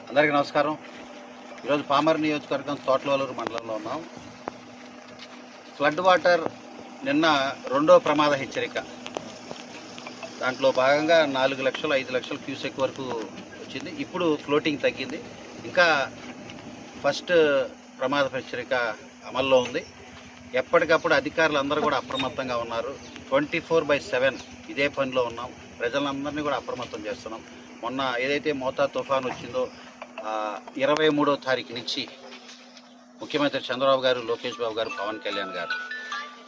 అందరికీ నమస్కారం. ఈరోజు పామర్ నియోజకవర్గం తోటలవలూరు మండలంలో ఉన్నాం. ఫ్లడ్ వాటర్ నిన్న రెండో ప్రమాద హెచ్చరిక. దాంట్లో భాగంగా 4 లక్షలు 5 లక్షల క్యూసెక్ వరకు వచ్చింది. ఇప్పుడు ఫ్లోటింగ్ తగ్గింది. ఇంకా ఫస్ట్ ప్రమాద హెచ్చరిక అమల్లో ఉంది. ఎప్పటికప్పుడు అధికారులు అందరూ కూడా అప్రమత్తంగా ఉన్నారు. 24/7 ఇదే పనిలో ఉన్నాం. ప్రజలందరినీ కూడా అప్రమత్తం చేస్తున్నాం. మొన్న ఏదైతే మోతా తుఫాన్ వచ్చిందో 23వ తారీఖు నుంచి ముఖ్యమంత్రి చంద్రబాబు గారు, లోకేష్ బాబు గారు, పవన్ కళ్యాణ్ గారు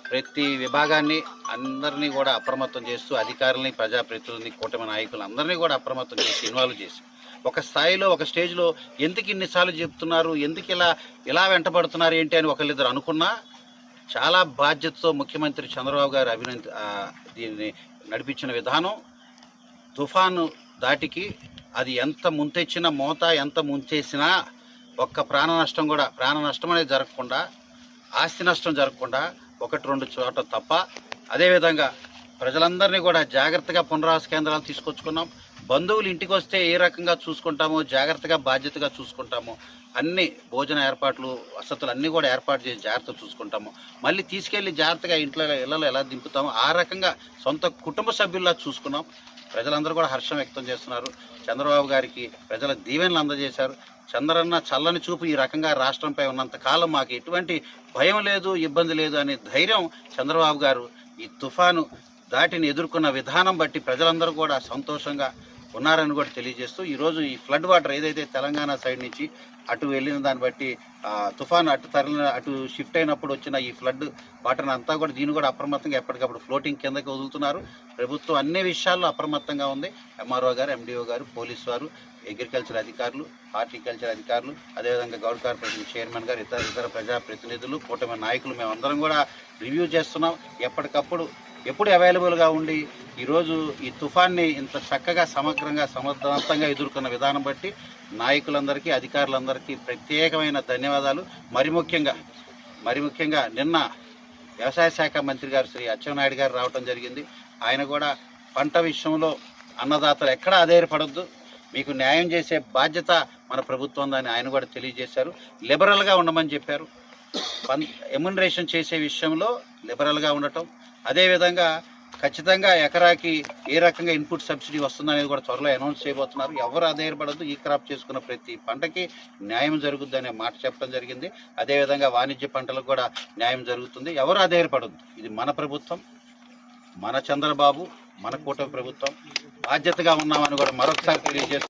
ప్రతి విభాగాన్ని అందరినీ కూడా అప్రమత్తం చేస్తూ అధికారులని, ప్రజాప్రతినిధులని, కూటమి నాయకులు అందరినీ కూడా అప్రమత్తం చేసి ఇన్వాల్వ్ చేసి ఒక స్థాయిలో ఒక స్టేజ్లో ఎందుకు ఇన్నిసార్లు చెప్తున్నారు, ఎందుకు ఇలా వెంటబడుతున్నారు ఏంటి అని ఒకళ్ళిద్దరు అనుకున్నా చాలా బాధ్యతతో ముఖ్యమంత్రి చంద్రబాబు గారు దీన్ని నడిపించిన విధానం తుఫాను దాటికి అది ఎంత ముంతెచ్చినా మోత ఎంత ముంచేసినా ఒక్క ప్రాణ నష్టం అనేది జరగకుండా, ఆస్తి నష్టం జరగకుండా 1-2 చోట తప్ప. అదేవిధంగా ప్రజలందరినీ కూడా జాగ్రత్తగా పునరావాస కేంద్రాలు తీసుకొచ్చుకున్నాం. బంధువులు ఇంటికి వస్తే ఏ రకంగా చూసుకుంటామో, జాగ్రత్తగా బాధ్యతగా చూసుకుంటామో, అన్ని భోజన ఏర్పాట్లు, వసతులు అన్నీ కూడా ఏర్పాటు చేసి జాగ్రత్త చూసుకుంటాము. మళ్ళీ తీసుకెళ్ళి జాగ్రత్తగా ఇళ్ళలో ఎలా దింపుతామో ఆ రకంగా సొంత కుటుంబ సభ్యుల్లా చూసుకున్నాం. ప్రజలందరూ కూడా హర్షం వ్యక్తం చేస్తున్నారు. చంద్రబాబు గారికి ప్రజల దీవెనలు అందజేశారు. చంద్రన్న చల్లని చూపు ఈ రకంగా రాష్ట్రంపై ఉన్నంత కాలం మాకు ఎటువంటి భయం లేదు, ఇబ్బంది లేదు అనే ధైర్యం చంద్రబాబు గారు ఈ తుఫాను దాటిని ఎదుర్కొన్న విధానం బట్టి ప్రజలందరూ కూడా సంతోషంగా ఉన్నారని కూడా తెలియజేస్తూ ఈరోజు ఈ ఫ్లడ్ వాటర్ ఏదైతే తెలంగాణ సైడ్ నుంచి అటు వెళ్ళిన దాన్ని బట్టి తుఫాను అటు షిఫ్ట్ అయినప్పుడు వచ్చిన ఈ ఫ్లడ్ వాటర్ని అంతా కూడా దీన్ని కూడా అప్రమత్తంగా ఎప్పటికప్పుడు ఫ్లోటింగ్ కిందకి వదులుతున్నారు. ప్రభుత్వం అన్ని విషయాల్లో అప్రమత్తంగా ఉంది. ఎంఆర్ఓ గారు, ఎండిఓ గారు, పోలీసు వారు, అగ్రికల్చర్ అధికారులు, హార్టికల్చర్ అధికారులు, అదేవిధంగా గౌడ్ కార్పొరేషన్ చైర్మన్ గారు, ఇతర ప్రజాప్రతినిధులు, కూటమి నాయకులు మేమందరం కూడా రివ్యూ చేస్తున్నాం. ఎప్పటికప్పుడు ఎప్పుడు అవైలబుల్గా ఉండి ఈరోజు ఈ తుఫాన్ని ఇంత చక్కగా సమగ్రంగా సమర్థవంతంగా ఎదుర్కొన్న విధానం బట్టి నాయకులందరికీ, అధికారులందరికీ ప్రత్యేకమైన ధన్యవాదాలు. మరి ముఖ్యంగా నిన్న వ్యవసాయ శాఖ మంత్రి గారు శ్రీ అచ్చెన్నాయుడు గారు రావటం జరిగింది. ఆయన కూడా పంట విషయంలో అన్నదాతలు ఎక్కడా ఆధారపడొద్దు, మీకు న్యాయం చేసే బాధ్యత మన ప్రభుత్వం అని ఆయన కూడా తెలియజేశారు. లిబరల్గా ఉండమని చెప్పారు. ఎమ్యునరేషన్ చేసే విషయంలో లిబరల్గా ఉండటం, అదేవిధంగా ఖచ్చితంగా ఎకరాకి ఏ రకంగా ఇన్పుట్ సబ్సిడీ వస్తుందనేది కూడా త్వరలో అనౌన్స్ చేయబోతున్నారు. ఎవరు ఆధారపడద్దు, ఈ క్రాప్ చేసుకున్న ప్రతి పంటకి న్యాయం జరుగుద్ది అనే మాట చెప్పడం జరిగింది. అదేవిధంగా వాణిజ్య పంటలకు కూడా న్యాయం జరుగుతుంది. ఎవరు ఆధారపడద్దు. ఇది మన ప్రభుత్వం, మన చంద్రబాబు, మన కూటమి ప్రభుత్వం. బాధ్యతగా ఉన్నామని కూడా మరొకసారి తెలియజేస్తాం.